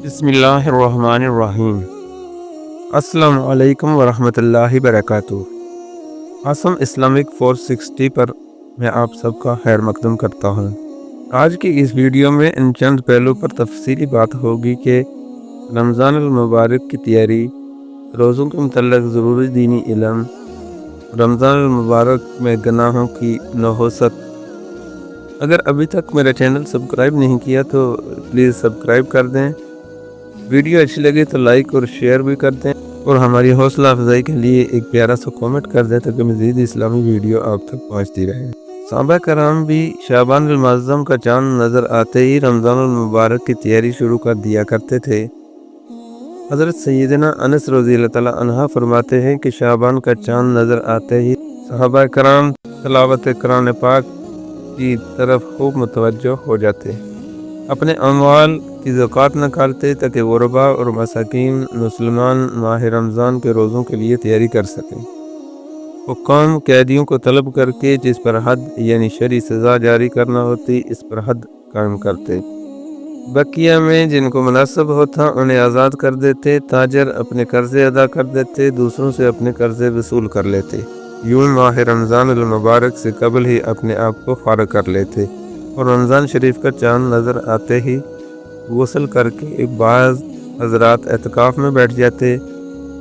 بسم اللہ الرحمن الرحیم۔ السلام علیکم ورحمۃ اللہ وبرکاتہ۔ آسم اسلامک 460 پر میں آپ سب کا خیر مقدم کرتا ہوں۔ آج کی اس ویڈیو میں ان چند پہلو پر تفصیلی بات ہوگی کہ رمضان المبارک کی تیاری، روزوں کے متعلق ضروری دینی علم، رمضان المبارک میں گناہوں کی نحوست۔ اگر ابھی تک میرا چینل سبسکرائب نہیں کیا تو پلیز سبسکرائب کر دیں، ویڈیو اچھی لگے تو لائک اور شیئر بھی کر دیں، اور ہماری حوصلہ افزائی کے لیے ایک پیارا سا کامنٹ کر دیں تاکہ مزید اسلامی ویڈیو آپ تک پہنچتی رہے۔ صحابہ کرام بھی شعبان المعظم کا چاند نظر آتے ہی رمضان المبارک کی تیاری شروع کر دیا کرتے تھے۔ حضرت سیدنا انس رضی اللہ تعالیٰ عنہ فرماتے ہیں کہ شعبان کا چاند نظر آتے ہی صحابہ کرام تلاوت قرآن پاک کی طرف خوب متوجہ ہو جاتے، اپنے اموال کی زکوٰۃ نکالتے تاکہ غربا اور مساکین مسلمان ماہ رمضان کے روزوں کے لیے تیاری کر سکیں۔ حکام قیدیوں کو طلب کر کے جس پر حد یعنی شرعی سزا جاری کرنا ہوتی اس پر حد قائم کرتے، بقیہ میں جن کو مناسب ہوتا انہیں آزاد کر دیتے، تاجر اپنے قرضے ادا کر دیتے، دوسروں سے اپنے قرضے وصول کر لیتے، یوں ماہ رمضان المبارک سے قبل ہی اپنے آپ کو فارغ کر لیتے، اور رمضان شریف کا چاند نظر آتے ہی غسل کر کے بعض حضرات اعتکاف میں بیٹھ جاتے۔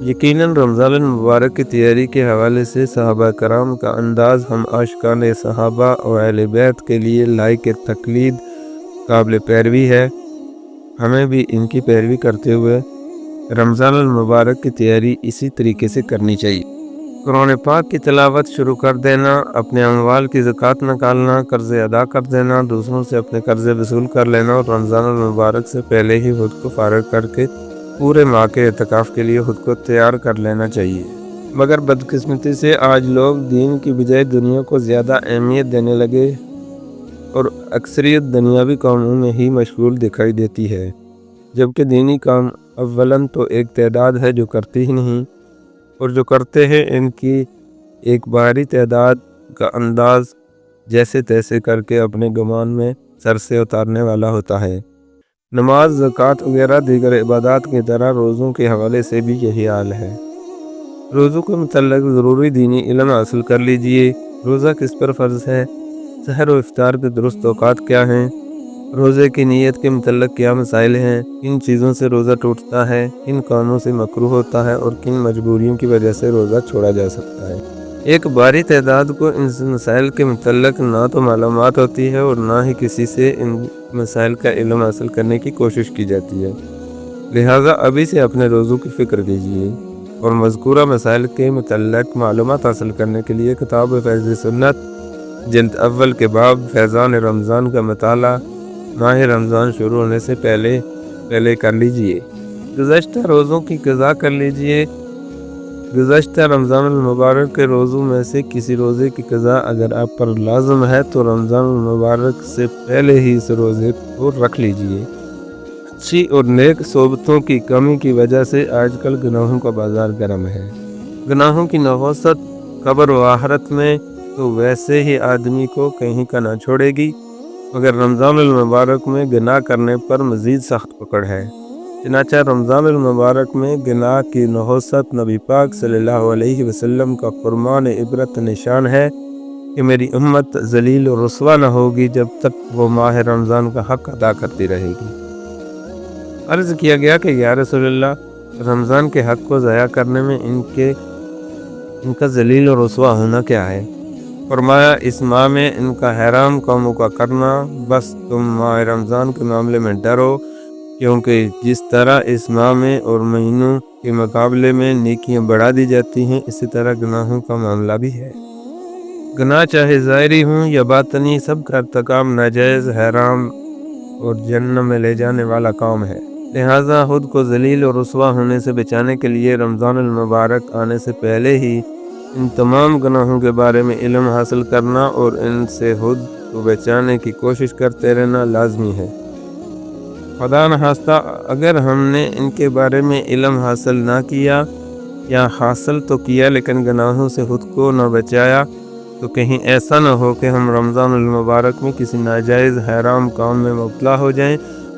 یقیناً رمضان المبارک کی تیاری کے حوالے سے صحابہ کرام کا انداز ہم عاشقان صحابہ اور اہل بیت کے لیے لائق تقلید قابل پیروی ہے۔ ہمیں بھی ان کی پیروی کرتے ہوئے رمضان المبارک کی تیاری اسی طریقے سے کرنی چاہیے۔ قرآن پاک کی تلاوت شروع کر دینا، اپنے اموال کی زکوٰۃ نکالنا، قرضے ادا کر دینا، دوسروں سے اپنے قرضے وصول کر لینا، اور رمضان المبارک سے پہلے ہی خود کو فارغ کر کے پورے ماہ کے اعتکاف کے لیے خود کو تیار کر لینا چاہیے۔ مگر بدقسمتی سے آج لوگ دین کی بجائے دنیا کو زیادہ اہمیت دینے لگے، اور اکثریت دنیاوی کاموں میں ہی مشغول دکھائی دیتی ہے، جبکہ دینی کام اولاً تو ایک تعداد ہے جو کرتی ہی نہیں، اور جو کرتے ہیں ان کی ایک باری تعداد کا انداز جیسے تیسے کر کے اپنے گمان میں سر سے اتارنے والا ہوتا ہے۔ نماز، زکوٰۃ وغیرہ دیگر عبادات کی طرح روزوں کے حوالے سے بھی یہی حال ہے۔ روزوں کے متعلق ضروری دینی علم حاصل کر لیجئے۔ روزہ کس پر فرض ہے؟ سحر و افطار کے درست اوقات کیا ہیں؟ روزے کی نیت کے متعلق کیا مسائل ہیں؟ کن چیزوں سے روزہ ٹوٹتا ہے؟ کن کاموں سے مکروہ ہوتا ہے اور کن مجبوریوں کی وجہ سے روزہ چھوڑا جا سکتا ہے؟ ایک باری تعداد کو ان مسائل کے متعلق نہ تو معلومات ہوتی ہے اور نہ ہی کسی سے ان مسائل کا علم حاصل کرنے کی کوشش کی جاتی ہے۔ لہٰذا ابھی سے اپنے روزوں کی فکر کیجیے، اور مذکورہ مسائل کے متعلق معلومات حاصل کرنے کے لیے کتاب فیض سنت جلد اول کے باب فیضان رمضان کا مطالعہ ماہ رمضان شروع ہونے سے پہلے کر لیجئے۔ گزشتہ روزوں کی قضا کر لیجئے۔ گزشتہ رمضان المبارک کے روزوں میں سے کسی روزے کی قضا اگر آپ پر لازم ہے تو رمضان المبارک سے پہلے ہی اس روزے کو رکھ لیجئے۔ اچھی اور نیک صحبتوں کی کمی کی وجہ سے آج کل گناہوں کا بازار گرم ہے۔ گناہوں کی نحوست قبر و آخرت میں تو ویسے ہی آدمی کو کہیں کا نہ چھوڑے گی، مگر رمضان المبارک میں گناہ کرنے پر مزید سخت پکڑ ہے۔ چنانچہ رمضان المبارک میں گناہ کی نحوست نبی پاک صلی اللہ علیہ وسلم کا فرمان عبرت نشان ہے کہ میری امت ذلیل و رسوا نہ ہوگی جب تک وہ ماہ رمضان کا حق ادا کرتی رہے گی۔ عرض کیا گیا کہ یا رسول اللہ، رمضان کے حق کو ضائع کرنے میں ان کا ذلیل و رسوا ہونا کیا ہے؟ فرمایا، اس ماہ میں ان کا حرام کاموں کا کرنا۔ بس تم ماہ رمضان کے معاملے میں ڈرو، کیونکہ جس طرح اس ماہ میں اور مہینوں کے مقابلے میں نیکیاں بڑھا دی جاتی ہیں، اسی طرح گناہوں کا معاملہ بھی ہے۔ گناہ چاہے ظاہری ہوں یا باطنی، سب کا ارتکاب ناجائز، حرام اور جہنم میں لے جانے والا کام ہے۔ لہٰذا خود کو ذلیل اور رسوا ہونے سے بچانے کے لیے رمضان المبارک آنے سے پہلے ہی ان تمام گناہوں کے بارے میں علم حاصل کرنا اور ان سے خود کو بچانے کی کوشش کرتے رہنا لازمی ہے۔ خدا نخواستہ اگر ہم نے ان کے بارے میں علم حاصل نہ کیا، یا حاصل تو کیا لیکن گناہوں سے خود کو نہ بچایا، تو کہیں ایسا نہ ہو کہ ہم رمضان المبارک میں کسی ناجائز حرام کام میں مبتلا ہو جائیں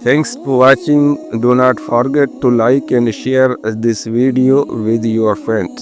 Thanks for watching. Do not forget to like and share this video with your friends.